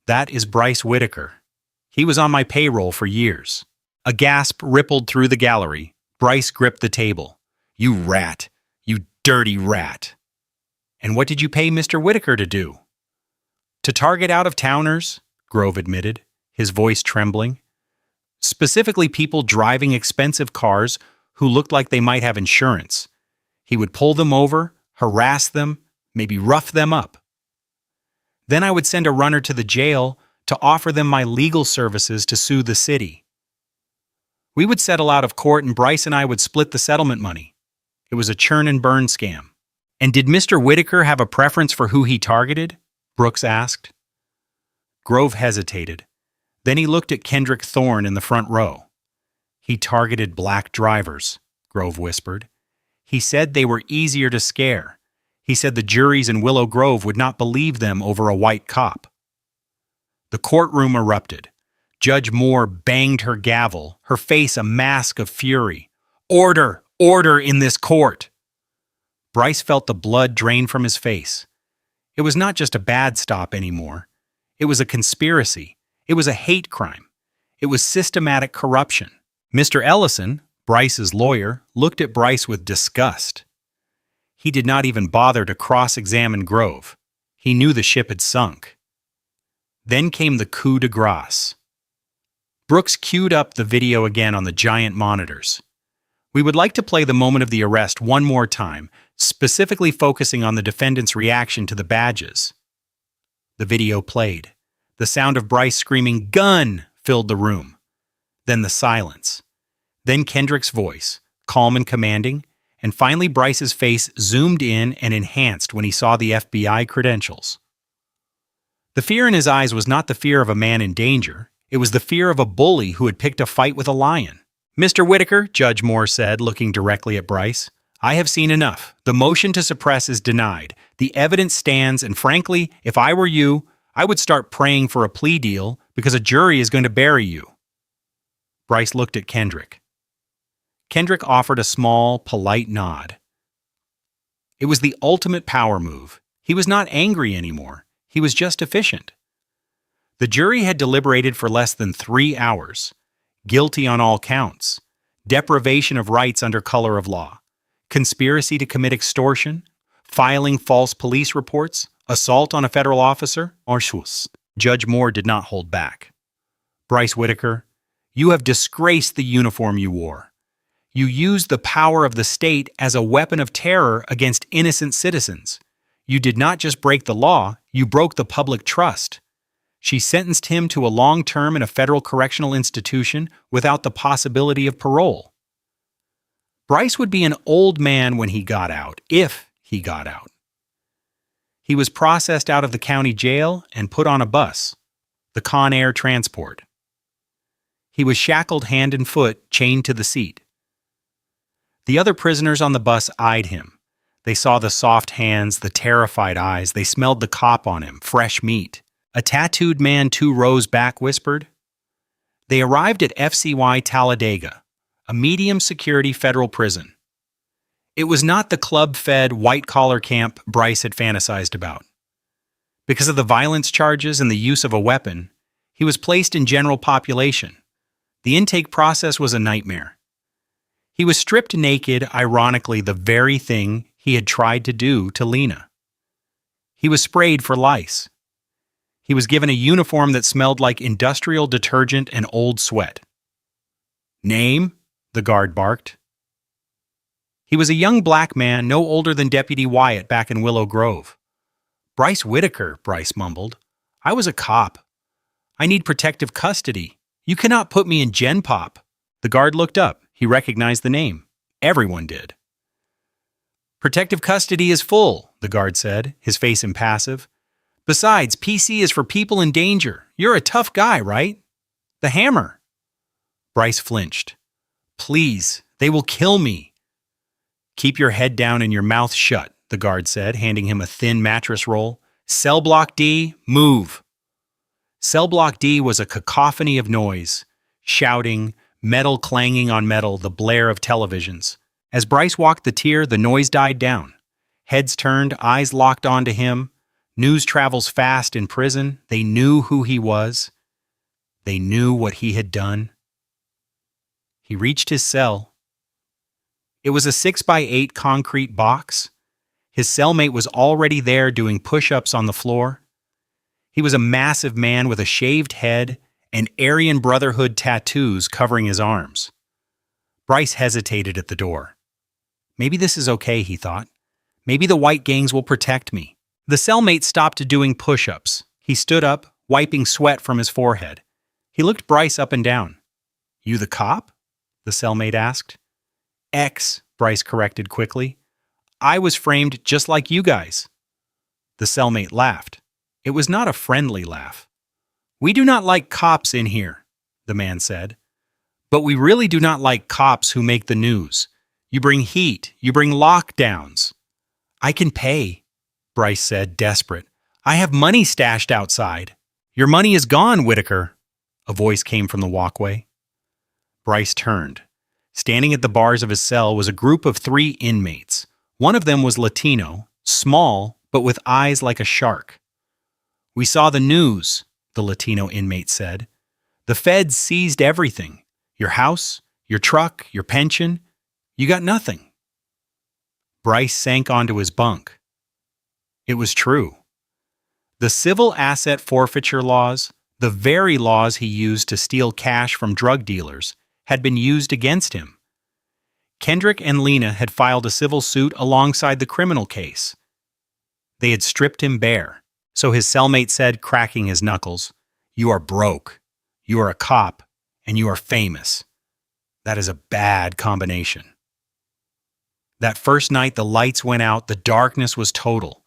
"That is Bryce Whitaker. He was on my payroll for years." A gasp rippled through the gallery. Bryce gripped the table. "You rat! You dirty rat!" "And what did you pay Mr. Whitaker to do?" "To target out-of-towners," Grove admitted, his voice trembling. "Specifically people driving expensive cars who looked like they might have insurance. He would pull them over, harass them, maybe rough them up. Then I would send a runner to the jail to offer them my legal services to sue the city. We would settle out of court and Bryce and I would split the settlement money. It was a churn and burn scam." "And did Mr. Whitaker have a preference for who he targeted?" Brooks asked. Grove hesitated. Then he looked at Kendrick Thorne in the front row. "He targeted black drivers," Grove whispered. "He said they were easier to scare. He said the juries in Willow Grove would not believe them over a white cop." The courtroom erupted. Judge Moore banged her gavel, her face a mask of fury. "Order! Order in this court!" Bryce felt the blood drain from his face. It was not just a bad stop anymore. It was a conspiracy. It was a hate crime. It was systematic corruption. Mr. Ellison, Bryce's lawyer, looked at Bryce with disgust. He did not even bother to cross-examine Grove. He knew the ship had sunk. Then came the coup de grace. Brooks queued up the video again on the giant monitors. "We would like to play the moment of the arrest one more time, specifically focusing on the defendant's reaction to the badges." The video played. The sound of Bryce screaming, "Gun!" filled the room. Then the silence. Then Kendrick's voice, calm and commanding, and finally Bryce's face zoomed in and enhanced when he saw the FBI credentials. The fear in his eyes was not the fear of a man in danger. It was the fear of a bully who had picked a fight with a lion. "Mr. Whitaker," Judge Moore said, looking directly at Bryce, "I have seen enough. The motion to suppress is denied. The evidence stands, and frankly, if I were you, I would start praying for a plea deal because a jury is going to bury you." Bryce looked at Kendrick. Kendrick offered a small, polite nod. It was the ultimate power move. He was not angry anymore. He was just efficient. The jury had deliberated for less than 3 hours. Guilty on all counts. deprivation of rights under color of law, conspiracy to commit extortion, filing false police reports, assault on a federal officer, or shus. Judge Moore did not hold back. Bryce Whittaker, you have disgraced the uniform you wore. You used the power of the state as a weapon of terror against innocent citizens. You did not just break the law, you broke the public trust. She sentenced him to a long term in a federal correctional institution without the possibility of parole. Bryce would be an old man when he got out, if he got out. He was processed out of the county jail and put on a bus, the Con Air transport. He was shackled hand and foot, chained to the seat. The other prisoners on the bus eyed him. They saw the soft hands, the terrified eyes. They smelled the cop on him, fresh meat. A tattooed man 2 rows back whispered. They arrived at FCY Talladega, a medium-security federal prison. It was not the club-fed, white-collar camp Bryce had fantasized about. Because of the violence charges and the use of a weapon, he was placed in general population. The intake process was a nightmare. He was stripped naked, ironically the very thing he had tried to do to Lena. He was sprayed for lice. He was given a uniform that smelled like industrial detergent and old sweat. Name? The guard barked. He was a young black man, no older than Deputy Wyatt back in Willow Grove. Bryce Whittaker, Bryce mumbled. I was a cop. I need protective custody. You cannot put me in Gen Pop. The guard looked up. He recognized the name. Everyone did. Protective custody is full, the guard said, his face impassive. Besides, PC is for people in danger. You're a tough guy, right? The hammer. Bryce flinched. Please, they will kill me. Keep your head down and your mouth shut, the guard said, handing him a thin mattress roll. Cell Block D, move. Cell Block D was a cacophony of noise, shouting, metal clanging on metal, the blare of televisions. As Bryce walked the tier, the noise died down. Heads turned, eyes locked onto him. News travels fast in prison. They knew who he was. They knew what he had done. He reached his cell. It was a 6x8 concrete box. His cellmate was already there doing push-ups on the floor. He was a massive man with a shaved head and Aryan Brotherhood tattoos covering his arms. Bryce hesitated at the door. Maybe this is okay, he thought. Maybe the white gangs will protect me. The cellmate stopped doing push-ups. He stood up, wiping sweat from his forehead. He looked Bryce up and down. You the cop? The cellmate asked. X, Bryce corrected quickly. I was framed just like you guys. The cellmate laughed. It was not a friendly laugh. We do not like cops in here, the man said. But we really do not like cops who make the news. You bring heat. You bring lockdowns. I can pay, Bryce said, desperate. I have money stashed outside. Your money is gone, Whittaker. A voice came from the walkway. Bryce turned. Standing at the bars of his cell was a group of 3 inmates. One of them was Latino, small, but with eyes like a shark. We saw the news, the Latino inmate said. The feds seized everything. Your house, your truck, your pension. You got nothing. Bryce sank onto his bunk. It was true. The civil asset forfeiture laws, the very laws he used to steal cash from drug dealers, had been used against him. Kendrick and Lena had filed a civil suit alongside the criminal case. They had stripped him bare, so his cellmate said, cracking his knuckles, You are broke, you are a cop, and you are famous. That is a bad combination. That first night the lights went out, the darkness was total.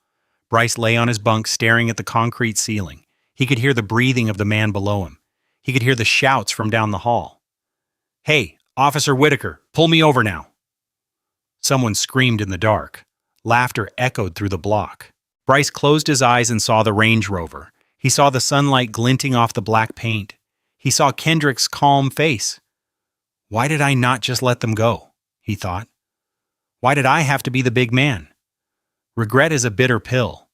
Bryce lay on his bunk staring at the concrete ceiling. He could hear the breathing of the man below him. He could hear the shouts from down the hall. Hey, Officer Whittaker, pull me over now. Someone screamed in the dark. Laughter echoed through the block. Bryce closed his eyes and saw the Range Rover. He saw the sunlight glinting off the black paint. He saw Kendrick's calm face. Why did I not just let them go? He thought. Why did I have to be the big man? Regret is a bitter pill,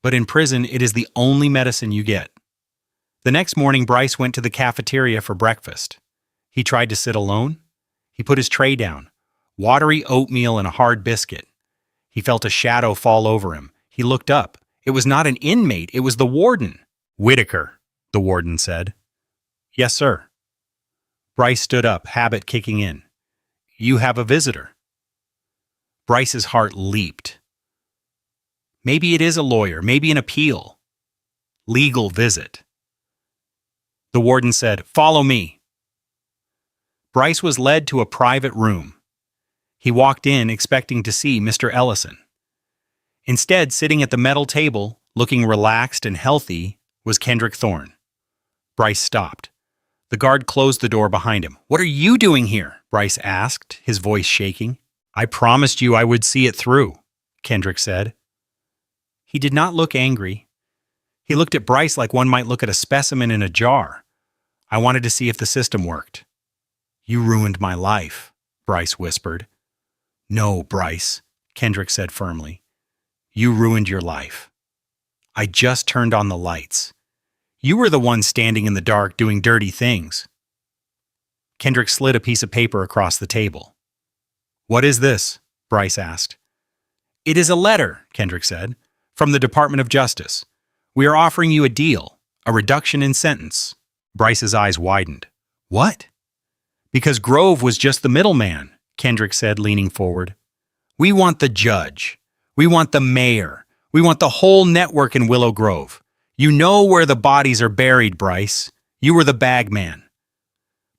but in prison it is the only medicine you get. The next morning, Bryce went to the cafeteria for breakfast. He tried to sit alone. He put his tray down. Watery oatmeal and a hard biscuit. He felt a shadow fall over him. He looked up. It was not an inmate, it was the warden. "Whitaker," the warden said. "Yes, sir." Bryce stood up, habit kicking in. "You have a visitor." Bryce's heart leaped. Maybe it is a lawyer, maybe an appeal. Legal visit. The warden said, "Follow me." Bryce was led to a private room. He walked in expecting to see Mr. Ellison. Instead, sitting at the metal table, looking relaxed and healthy, was Kendrick Thorne. Bryce stopped. The guard closed the door behind him. "What are you doing here?" Bryce asked, his voice shaking. "I promised you I would see it through," Kendrick said. He did not look angry. He looked at Bryce like one might look at a specimen in a jar. "I wanted to see if the system worked." "You ruined my life," Bryce whispered. "No, Bryce," Kendrick said firmly. "You ruined your life. I just turned on the lights. You were the one standing in the dark doing dirty things." Kendrick slid a piece of paper across the table. "What is this?" Bryce asked. "It is a letter," Kendrick said, "from the Department of Justice. We are offering you a deal, a reduction in sentence." Bryce's eyes widened. "What?" "Because Grove was just the middleman," Kendrick said, leaning forward. "We want the judge. We want the mayor. We want the whole network in Willow Grove. You know where the bodies are buried, Bryce. You were the bag man."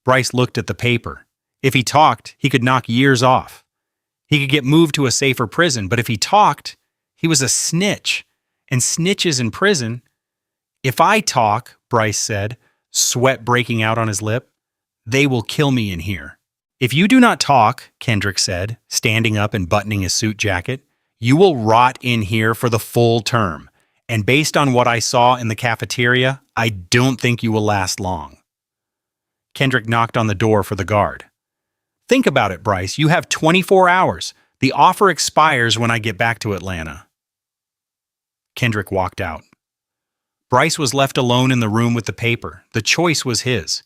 Bryce looked at the paper. If he talked, he could knock years off. He could get moved to a safer prison, but if he talked, he was a snitch. And snitches in prison. "If I talk," Bryce said, sweat breaking out on his lip, "they will kill me in here." "If you do not talk," Kendrick said, standing up and buttoning his suit jacket, "you will rot in here for the full term. And based on what I saw in the cafeteria, I don't think you will last long." Kendrick knocked on the door for the guard. "Think about it, Bryce. You have 24 hours. The offer expires when I get back to Atlanta." Kendrick walked out. Bryce was left alone in the room with the paper. The choice was his.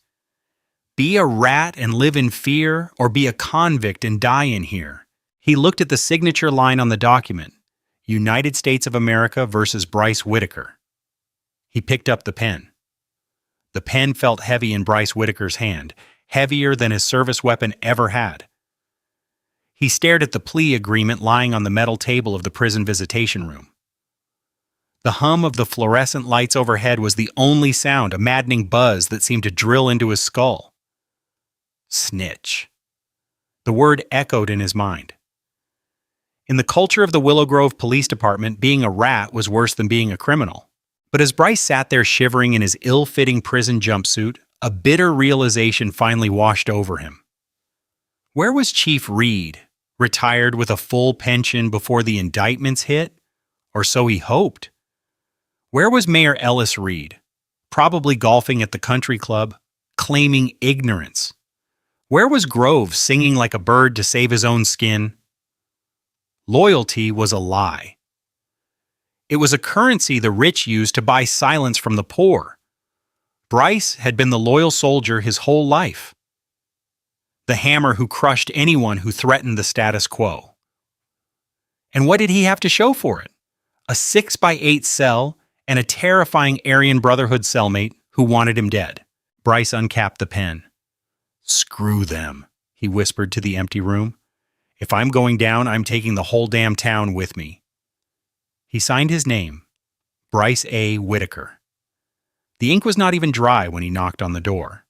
Be a rat and live in fear, or be a convict and die in here. He looked at the signature line on the document, United States of America versus Bryce Whitaker. He picked up the pen. The pen felt heavy in Bryce Whitaker's hand, heavier than his service weapon ever had. He stared at the plea agreement lying on the metal table of the prison visitation room. The hum of the fluorescent lights overhead was the only sound, a maddening buzz that seemed to drill into his skull. Snitch. The word echoed in his mind. In the culture of the Willow Grove Police Department, being a rat was worse than being a criminal. But as Bryce sat there shivering in his ill-fitting prison jumpsuit, a bitter realization finally washed over him. Where was Chief Reed, retired with a full pension before the indictments hit? Or so he hoped. Where was Mayor Ellis Reed, probably golfing at the country club, claiming ignorance? Where was Grove singing like a bird to save his own skin? Loyalty was a lie. It was a currency the rich used to buy silence from the poor. Bryce had been the loyal soldier his whole life. The hammer who crushed anyone who threatened the status quo. And what did he have to show for it? A 6x8 cell and a terrifying Aryan Brotherhood cellmate who wanted him dead. Bryce uncapped the pen. "Screw them," he whispered to the empty room. "If I'm going down, I'm taking the whole damn town with me." He signed his name, Bryce A. Whitaker. The ink was not even dry when he knocked on the door.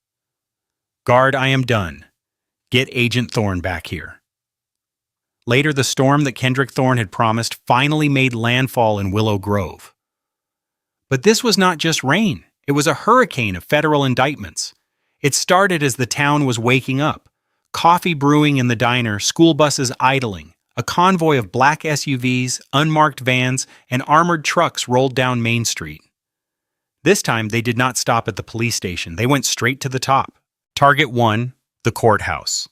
"Guard, I am done. Get Agent Thorne back here." Later, the storm that Kendrick Thorne had promised finally made landfall in Willow Grove. But this was not just rain. It was a hurricane of federal indictments. It started as the town was waking up. Coffee brewing in the diner, school buses idling. A convoy of black SUVs, unmarked vans, and armored trucks rolled down Main Street. This time, they did not stop at the police station. They went straight to the top. Target 1, the courthouse.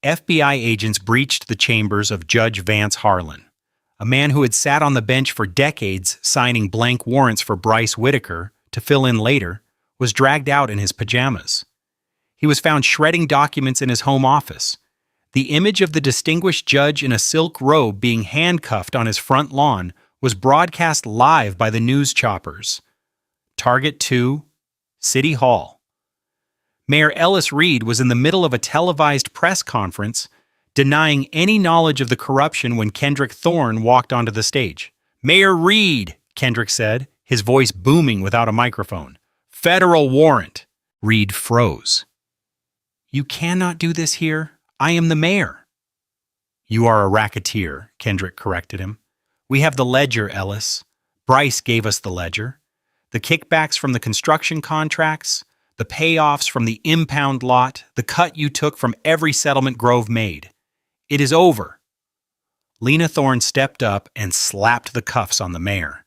FBI agents breached the chambers of Judge Vance Harlan, a man who had sat on the bench for decades signing blank warrants for Bryce Whitaker to fill in later, was dragged out in his pajamas. He was found shredding documents in his home office. The image of the distinguished judge in a silk robe being handcuffed on his front lawn was broadcast live by the news choppers. Target 2, City Hall. Mayor Ellis Reed was in the middle of a televised press conference, denying any knowledge of the corruption when Kendrick Thorne walked onto the stage. "Mayor Reed," Kendrick said, his voice booming without a microphone. "Federal warrant." Reed froze. "You cannot do this here. I am the mayor." "You are a racketeer," Kendrick corrected him. "We have the ledger, Ellis. Bryce gave us the ledger. The kickbacks from the construction contracts, the payoffs from the impound lot, the cut you took from every settlement Grove made. It is over." Lena Thorne stepped up and slapped the cuffs on the mayor.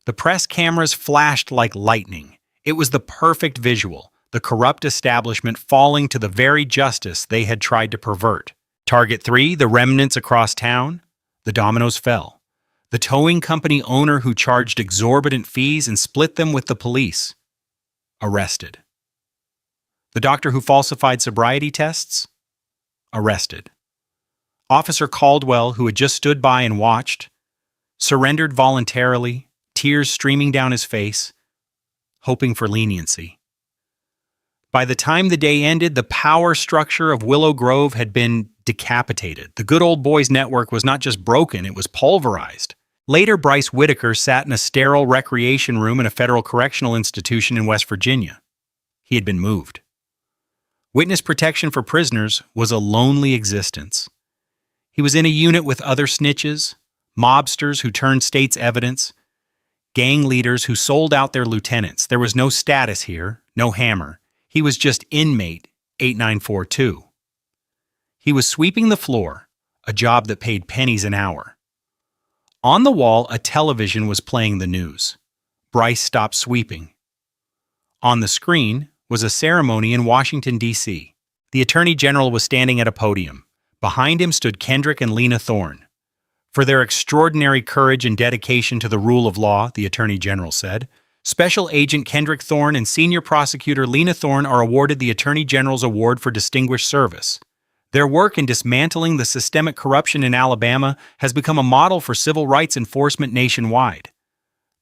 The press cameras flashed like lightning. It was the perfect visual, the corrupt establishment falling to the very justice they had tried to pervert. Target 3, the remnants across town. The dominoes fell. The towing company owner who charged exorbitant fees and split them with the police. Arrested. The doctor who falsified sobriety tests. Arrested. Officer Caldwell, who had just stood by and watched, surrendered voluntarily, tears streaming down his face, hoping for leniency. By the time the day ended, the power structure of Willow Grove had been decapitated. The Good Old Boys network was not just broken, it was pulverized. Later, Bryce Whitaker sat in a sterile recreation room in a federal correctional institution in West Virginia. He had been moved. Witness protection for prisoners was a lonely existence. He was in a unit with other snitches, mobsters who turned state's evidence, gang leaders who sold out their lieutenants. There was no status here, no hammer. He was just inmate 8942. He was sweeping the floor, a job that paid pennies an hour. On the wall, a television was playing the news. Bryce stopped sweeping. On the screen was a ceremony in Washington, D.C. The Attorney General was standing at a podium. Behind him stood Kendrick and Lena Thorne. "For their extraordinary courage and dedication to the rule of law," the Attorney General said, "Special Agent Kendrick Thorne and Senior Prosecutor Lena Thorne are awarded the Attorney General's Award for Distinguished Service. Their work in dismantling the systemic corruption in Alabama has become a model for civil rights enforcement nationwide."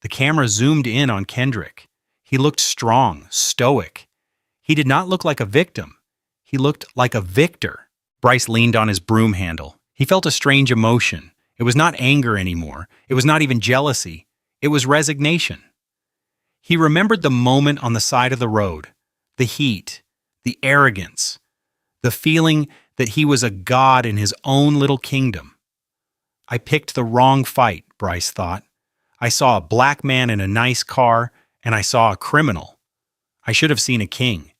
The camera zoomed in on Kendrick. He looked strong, stoic. He did not look like a victim. He looked like a victor. Bryce leaned on his broom handle. He felt a strange emotion. It was not anger anymore. It was not even jealousy. It was resignation. He remembered the moment on the side of the road, the heat, the arrogance, the feeling that he was a god in his own little kingdom. "I picked the wrong fight," Bryce thought. "I saw a black man in a nice car, and I saw a criminal. I should have seen a king."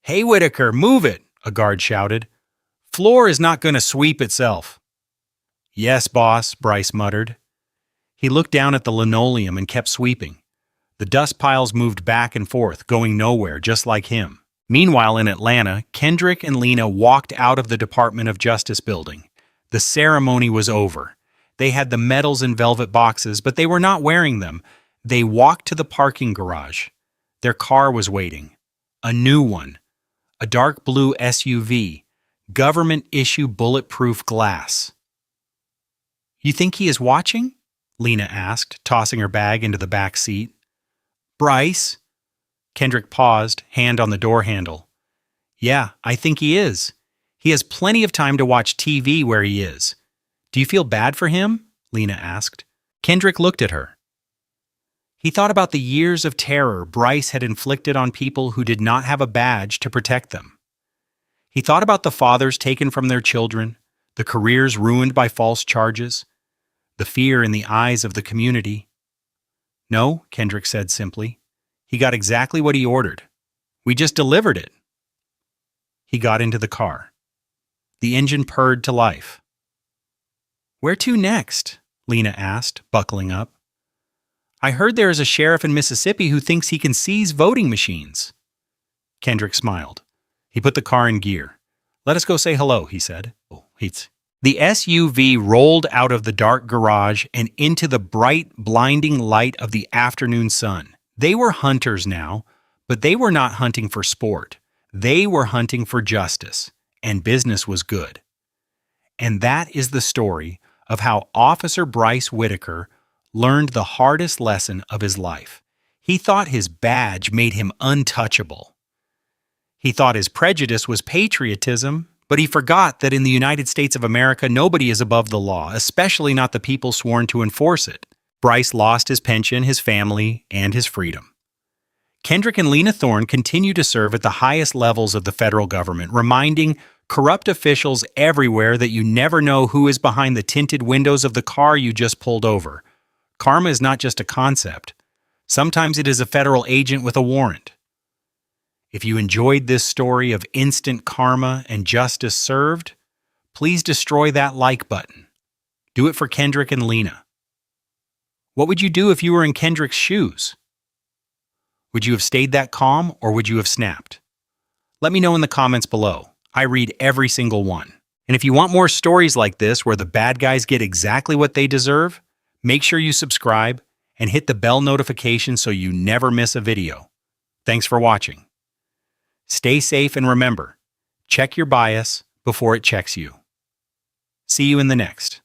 "Hey, Whitaker, move it," a guard shouted. "Floor is not going to sweep itself." "Yes, boss," Bryce muttered. He looked down at the linoleum and kept sweeping. The dust piles moved back and forth, going nowhere, just like him. Meanwhile, in Atlanta, Kendrick and Lena walked out of the Department of Justice building. The ceremony was over. They had the medals in velvet boxes, but they were not wearing them. They walked to the parking garage. Their car was waiting. A new one. A dark blue SUV. Government-issue bulletproof glass. "You think he is watching?" Lena asked, tossing her bag into the back seat. "Bryce?" Kendrick paused, hand on the door handle. "Yeah, I think he is. He has plenty of time to watch TV where he is. Do you feel bad for him?" Lena asked. Kendrick looked at her. He thought about the years of terror Bryce had inflicted on people who did not have a badge to protect them. He thought about the fathers taken from their children, the careers ruined by false charges, the fear in the eyes of the community. "No," Kendrick said simply. "He got exactly what he ordered. We just delivered it." He got into the car. The engine purred to life. "Where to next?" Lena asked, buckling up. "I heard there is a sheriff in Mississippi who thinks he can seize voting machines." Kendrick smiled. He put the car in gear. "Let us go say hello," he said. The SUV rolled out of the dark garage and into the bright, blinding light of the afternoon sun. They were hunters now, but they were not hunting for sport. They were hunting for justice, and business was good. And that is the story of how Officer Bryce Whitaker learned the hardest lesson of his life. He thought his badge made him untouchable. He thought his prejudice was patriotism, but he forgot that in the United States of America, nobody is above the law, especially not the people sworn to enforce it. Bryce lost his pension, his family, and his freedom. Kendrick and Lena Thorne continue to serve at the highest levels of the federal government, reminding corrupt officials everywhere that you never know who is behind the tinted windows of the car you just pulled over. Karma is not just a concept. Sometimes it is a federal agent with a warrant. If you enjoyed this story of instant karma and justice served, please destroy that like button. Do it for Kendrick and Lena. What would you do if you were in Kendrick's shoes? Would you have stayed that calm, or would you have snapped? Let me know in the comments below. I read every single one. And if you want more stories like this where the bad guys get exactly what they deserve, make sure you subscribe and hit the bell notification so you never miss a video. Thanks for watching. Stay safe and remember, check your bias before it checks you. See you in the next.